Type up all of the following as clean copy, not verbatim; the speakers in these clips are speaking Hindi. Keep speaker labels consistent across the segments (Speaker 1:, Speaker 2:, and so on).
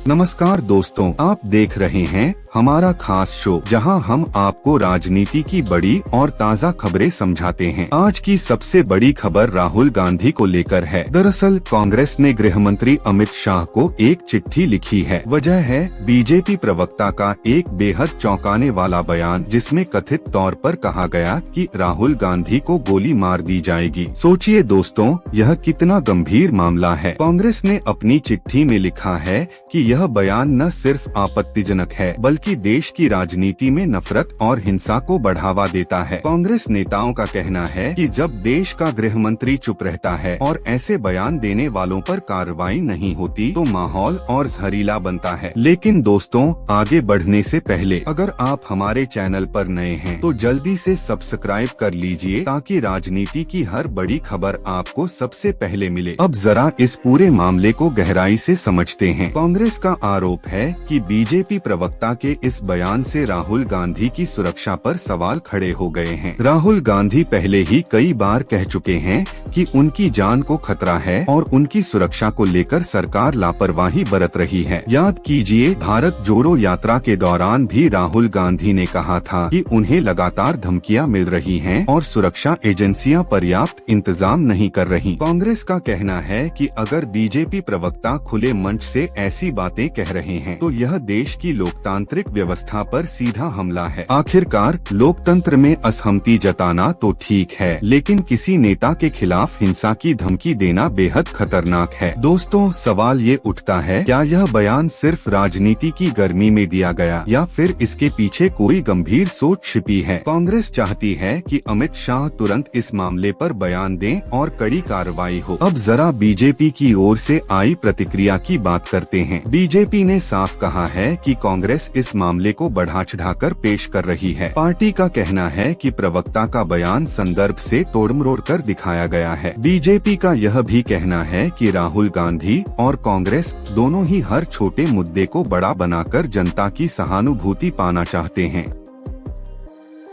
Speaker 1: नमस्कार दोस्तों, आप देख रहे हैं हमारा खास शो, जहां हम आपको राजनीति की बड़ी और ताज़ा खबरें समझाते हैं। आज की सबसे बड़ी खबर राहुल गांधी को लेकर है। दरअसल कांग्रेस ने गृह मंत्री अमित शाह को एक चिट्ठी लिखी है। वजह है बीजेपी प्रवक्ता का एक बेहद चौंकाने वाला बयान, जिसमें कथित तौर पर कहा गया कि राहुल गांधी को गोली मार दी जाएगी। सोचिए दोस्तों, यह कितना गंभीर मामला है। कांग्रेस ने अपनी चिट्ठी में लिखा है कि यह बयान न सिर्फ आपत्तिजनक है, बल्कि देश की राजनीति में नफरत और हिंसा को बढ़ावा देता है। कांग्रेस नेताओं का कहना है कि जब देश का गृह मंत्री चुप रहता है और ऐसे बयान देने वालों पर कार्रवाई नहीं होती, तो माहौल और जहरीला बनता है। लेकिन दोस्तों, आगे बढ़ने से पहले अगर आप हमारे चैनल पर नए हैं तो जल्दी से सब्सक्राइब कर लीजिए, ताकि राजनीति की हर बड़ी खबर आपको सबसे पहले मिले। अब जरा इस पूरे मामले को गहराई से समझते हैं। कांग्रेस का आरोप है कि बीजेपी प्रवक्ता के इस बयान से राहुल गांधी की सुरक्षा पर सवाल खड़े हो गए हैं। राहुल गांधी पहले ही कई बार कह चुके हैं कि उनकी जान को खतरा है और उनकी सुरक्षा को लेकर सरकार लापरवाही बरत रही है। याद कीजिए, भारत जोड़ो यात्रा के दौरान भी राहुल गांधी ने कहा था कि उन्हें लगातार धमकियां मिल रही हैं और सुरक्षा एजेंसियां पर्याप्त इंतजाम नहीं कर रही। कांग्रेस का कहना है कि अगर बीजेपी प्रवक्ता खुले मंच से ऐसी बातें कह रहे हैं, तो यह देश की लोकतांत्रिक व्यवस्था पर सीधा हमला है। आखिरकार लोकतंत्र में असहमति जताना तो ठीक है, लेकिन किसी नेता के खिलाफ हिंसा की धमकी देना बेहद खतरनाक है। दोस्तों, सवाल ये उठता है, क्या यह बयान सिर्फ राजनीति की गर्मी में दिया गया या फिर इसके पीछे कोई गंभीर सोच छिपी है? कांग्रेस चाहती है कि अमित शाह तुरंत इस मामले पर बयान दें और कड़ी कार्रवाई हो। अब जरा बीजेपी की ओर से आई प्रतिक्रिया की बात करते हैं। बीजेपी ने साफ कहा है कि कांग्रेस इस मामले को बढ़ा चढ़ाकर पेश कर रही है। पार्टी का कहना है कि प्रवक्ता का बयान संदर्भ से तोड़मरोड़ कर दिखाया गया है। बीजेपी का यह भी कहना है कि राहुल गांधी और कांग्रेस दोनों ही हर छोटे मुद्दे को बड़ा बनाकर जनता की सहानुभूति पाना चाहते हैं।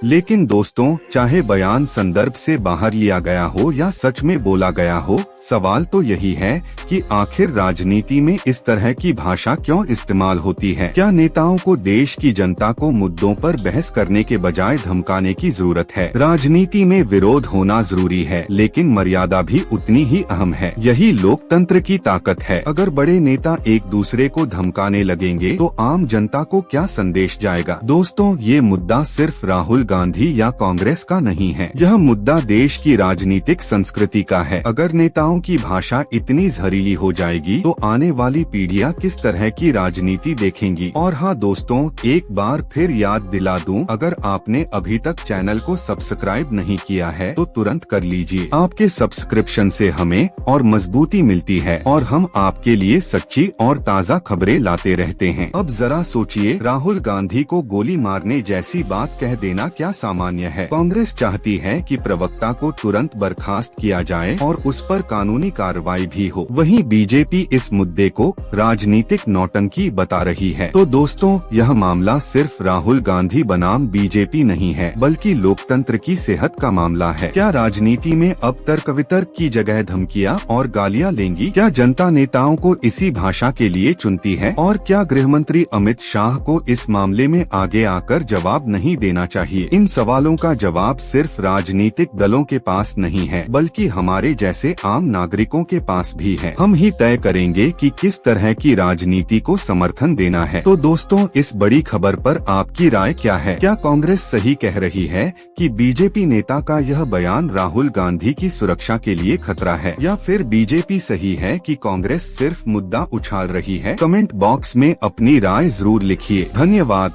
Speaker 1: लेकिन दोस्तों, चाहे बयान संदर्भ से बाहर लिया गया हो या सच में बोला गया हो, सवाल तो यही है कि आखिर राजनीति में इस तरह की भाषा क्यों इस्तेमाल होती है? क्या नेताओं को देश की जनता को मुद्दों पर बहस करने के बजाय धमकाने की जरूरत है? राजनीति में विरोध होना जरूरी है, लेकिन मर्यादा भी उतनी ही अहम है। यही लोकतंत्र की ताकत है। अगर बड़े नेता एक दूसरे को धमकाने लगेंगे तो आम जनता को क्या संदेश जाएगा? दोस्तों, ये मुद्दा सिर्फ राहुल गांधी या कांग्रेस का नहीं है, यह मुद्दा देश की राजनीतिक संस्कृति का है। अगर नेताओं की भाषा इतनी जहरीली हो जाएगी तो आने वाली पीढ़ियां किस तरह की राजनीति देखेंगी? और हाँ दोस्तों, एक बार फिर याद दिला दूं, अगर आपने अभी तक चैनल को सब्सक्राइब नहीं किया है तो तुरंत कर लीजिए। आपके सब्सक्रिप्शन से हमें और मजबूती मिलती है और हम आपके लिए सच्ची और ताज़ा खबरें लाते रहते हैं। अब जरा सोचिए, राहुल गांधी को गोली मारने जैसी बात कह देना क्या सामान्य है? कांग्रेस चाहती है कि प्रवक्ता को तुरंत बर्खास्त किया जाए और उस पर कानूनी कार्रवाई भी हो। वहीं बीजेपी इस मुद्दे को राजनीतिक नौटंकी बता रही है। तो दोस्तों, यह मामला सिर्फ राहुल गांधी बनाम बीजेपी नहीं है, बल्कि लोकतंत्र की सेहत का मामला है। क्या राजनीति में अब तर्क वितर्क की जगह धमकियां और गालियां लेंगी? क्या जनता नेताओं को इसी भाषा के लिए चुनती है? और क्या गृह मंत्री अमित शाह को इस मामले में आगे आकर जवाब नहीं देना चाहिए? इन सवालों का जवाब सिर्फ राजनीतिक दलों के पास नहीं है, बल्कि हमारे जैसे आम नागरिकों के पास भी है। हम ही तय करेंगे कि किस तरह की राजनीति को समर्थन देना है। तो दोस्तों, इस बड़ी खबर पर आपकी राय क्या है? क्या कांग्रेस सही कह रही है कि बीजेपी नेता का यह बयान राहुल गांधी की सुरक्षा के लिए खतरा है, या फिर बीजेपी सही है कि कांग्रेस सिर्फ मुद्दा उछाल रही है? कमेंट बॉक्स में अपनी राय जरूर लिखिए। धन्यवाद।